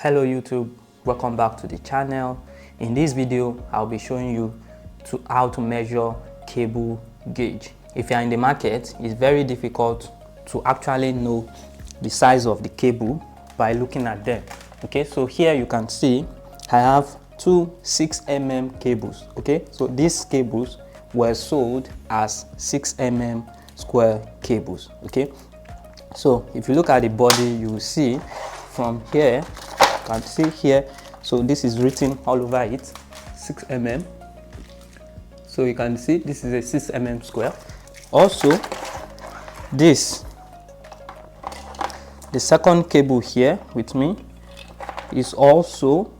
Hello YouTube, welcome back to the channel. In this video I'll be showing you how to measure cable gauge. If you're in the market, it's very difficult to actually know the size of the cable by looking at them. Okay, so here you can see I have two 6mm cables. Okay, so these cables were sold as 6mm square cables. Okay, so if you look at the body, you will see from here, you can see here, so this is written all over it, 6mm. So you can see this is a 6mm square. Also, the second cable here with me is also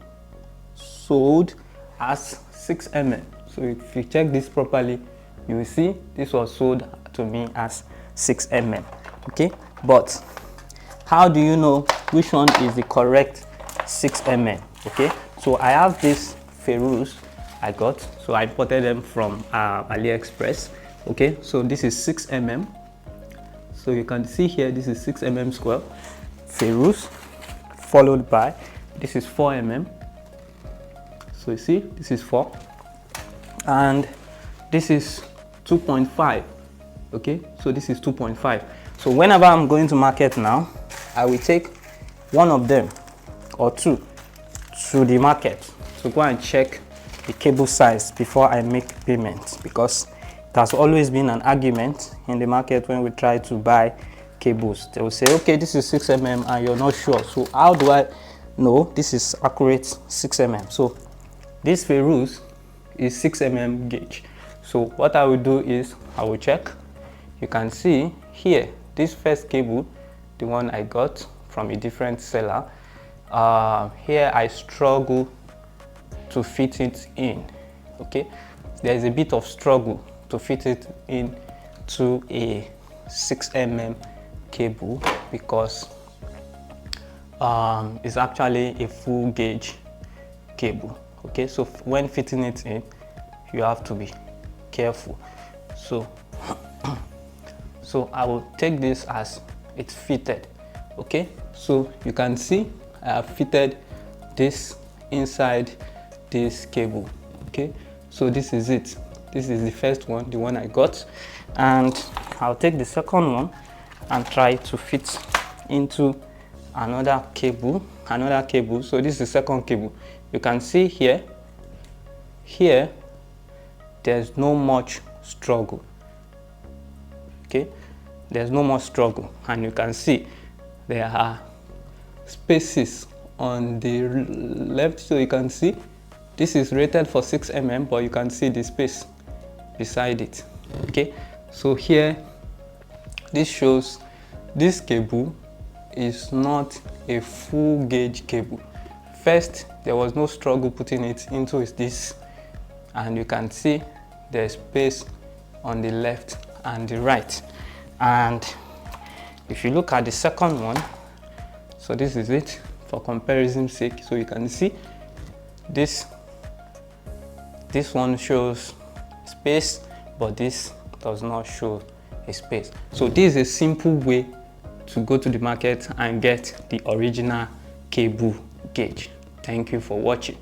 sold as 6mm. So if you check this properly, you will see this was sold to me as 6mm. Okay, but how do you know which one is the correct 6mm? Okay, so I have this ferrules I got, so I imported them from AliExpress. Okay, so this is 6mm. So you can see here, this is 6mm square ferrules, followed by this is 4mm. So you see, this is 4, and this is 2.5. Okay, so this is 2.5. So whenever I'm going to market now, I will take one of them or two to the market to go and check the cable size before I make payment, because it has always been an argument in the market when we try to buy cables. They will say, okay, this is 6mm and you're not sure. So how do I know this is accurate 6mm? So this ferrules is 6mm gauge. So what I will do is I will check. You can see here, this first cable, the one I got from a different seller, here I struggle to fit it in. Okay, there is a bit of struggle to fit it in to a 6mm cable, because it's actually a full gauge cable. Okay, so when fitting it in, you have to be careful. So I will take this as it's fitted. Okay, so you can see I have fitted this inside this cable. Okay, so this is it. This is the first one, the one I got, and I'll take the second one and try to fit into another cable. So this is the second cable. You can see here there's no much struggle. Okay, there's no more struggle, and you can see there are spaces on the left. So you can see this is rated for 6mm, but you can see the space beside it. Okay, so here this shows this cable is not a full gauge cable. First, there was no struggle putting it into this, and you can see there's space on the left and the right. And if you look at the second one, so this is it for comparison's sake. So you can see this one shows space, but this does not show a space. So this is a simple way to go to the market and get the original cable gauge. Thank you for watching.